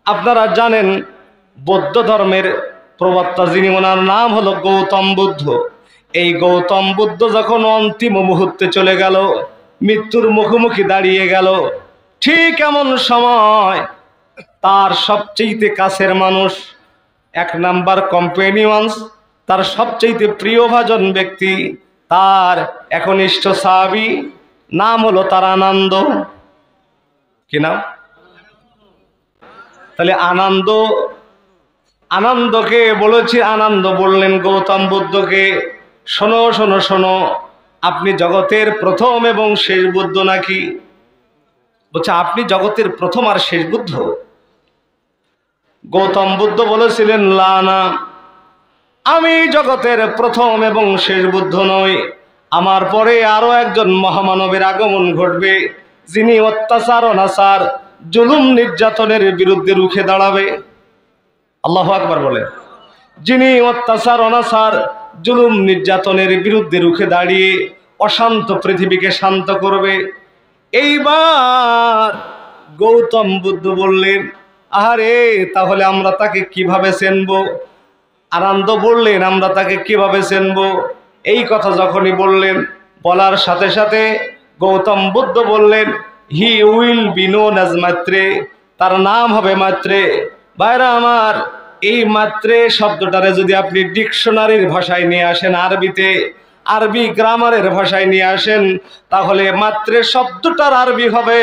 আপনারা জানেন বৌদ্ধ ধর্মের প্রবক্তা যিনি, ওনার নাম হলো গৌতম বুদ্ধ। এই গৌতম বুদ্ধ যখন অন্তিম মুহূর্তে চলে গেল, মৃত্যুর মুখোমুখি দাঁড়িয়ে গেল, ঠিক এমন সময় তার সবচেয়ে কাছের মানুষ, এক নাম্বার কম্পেনিয়ন্স, তার সবচেয়ে প্রিয়ভাজন ব্যক্তি, তার একনিষ্ঠ সাহাবী, নাম হলো তার আনন্দ। কি নাম? তাহলে আনন্দকে বলেছি, আনন্দ বললেন গৌতম বুদ্ধকে, শোনো শোনো শোনো, আপনি জগতের প্রথম এবং শেষ বুদ্ধ নাকি? বলছে আপনি জগতের প্রথম আর শেষ বুদ্ধ? গৌতম বুদ্ধ বলেছিলেন, না, আমি জগতের প্রথম এবং শেষ বুদ্ধ নই, আমার পরে আরো একজন মহামানবের আগমন ঘটবে, যিনি অত্যাচার অনাচার জুলুম নির্যাতনের বিরুদ্ধে রুখে দাঁড়াবে। আল্লাহু আকবার বলে। যিনি অত্যাচার অনাচার জুলুম নির্যাতনের বিরুদ্ধে রুখে দাঁড়িয়ে অশান্ত পৃথিবীকে শান্ত করবে। এইবার গৌতম বুদ্ধ বললেন, আরে তাহলে আমরা তাকে কিভাবে চিনব? আনন্দ বললেন, আমরা তাকে কিভাবে চিনব? এই কথা যখনই বললেন, বলার সাথে সাথে গৌতম বুদ্ধ বললেন, he will be known as Maitreya, তার নাম হবে মাত্রে। ভাইরা আমার, এই মাত্রে শব্দটারে যদি আপনি ডিকশনারির ভাষায় নিয়ে আসেন, আরবিতে, আরবি গ্রামারের ভাষায় নিয়ে আসেন, তাহলে মাত্রে শব্দটার আরবি হবে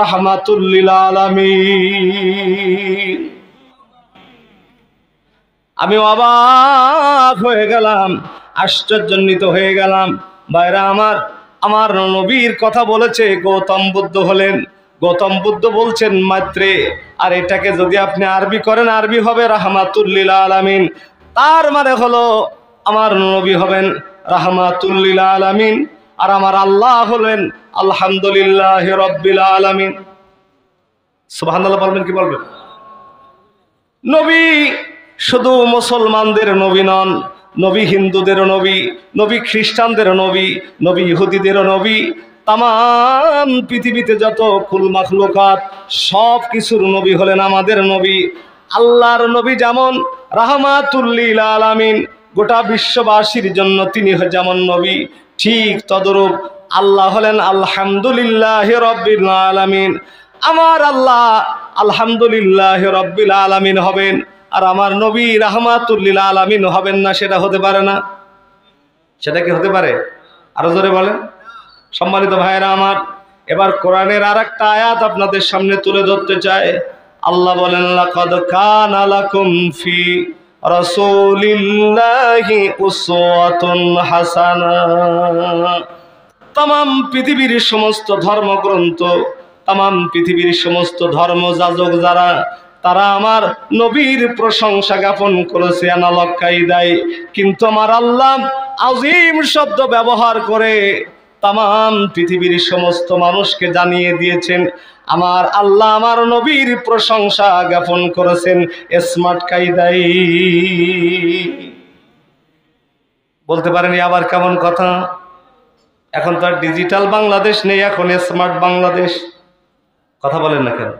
রাহমাতুল লিল আলামিন। আমি অবাক হয়ে গেলাম, আশ্চর্যান্বিত হয়ে গেলাম। ভাইরা আমার, আমার নবীর কথা বলেছে গৌতম বুদ্ধ হলেন, গৌতম বুদ্ধ বলছেন মাত্রে, আর এটাকে যদি আপনি আরবি করেন, আরবি হবে রাহমাতুল লিল আলামিন। তার মানে হলো আমার নবী হবেন রাহমাতুল লিল আলামিন, আর আমার আল্লাহ হলেন আলহামদুলিল্লাহ রাব্বিল আলামিন। সুবহানাল্লাহ বলবেন কি বলবেন? নবী শুধু মুসলমানদের নবী নন, নবী হিন্দুদেরও নবী, নবী খ্রিস্টানদেরও নবী, নবী ইহুদিদেরও নবী, তাম পৃথিবীতে যত কুল মাখলুকাত সব কিছুর নবী হলেন আমাদের নবী। আল্লাহর নবী যেমন রাহমাতুল লিল আলামিন, গোটা বিশ্ববাসীর জন্য তিনি যেমন নবী, ঠিক তদরূপ আল্লাহ হলেন আলহামদুলিল্লাহ রাব্বিল আলামিন। আমার আল্লাহ আলহামদুলিল্লাহ রাব্বিল আলামিন হবেন, আর আমার নবী রাহমাতুল লিল আলামিন হবেন না, সেটা হতে পারে না। সেটা কি হতে পারে? আরো জোরে বলেন। সম্মানিত ভাইরা আমার, এবার কোরআনের আরেকটা আয়াত আপনাদের সামনে তুলে ধরতে চাই। আল্লাহ বলেন, লাকাদ কানা লাকুম ফি রাসূলিল্লাহি উসওয়াতুন হাসানাহ। তাম পৃথিবীর সমস্ত ধর্মগ্রন্থ, তাম পৃথিবীর সমস্ত ধর্মযাজক যারা, তারা আমার নবীর প্রশংসা জ্ঞাপন করেছে আনালক কায়দায়, কিন্তু আমার আল্লাহ আজিম শব্দ ব্যবহার করে তাম পৃথিবীর সমস্ত মানুষকে জানিয়ে দিয়েছেন, আমার আল্লাহ আমার নবীর প্রশংসা জ্ঞাপন করেছেন স্মার্ট কায়দায়। বলতে পারেন আবার কেমন কথা? এখন তো আর ডিজিটাল বাংলাদেশ নেই, এখন স্মার্ট বাংলাদেশ। কথা বলেন না কেন?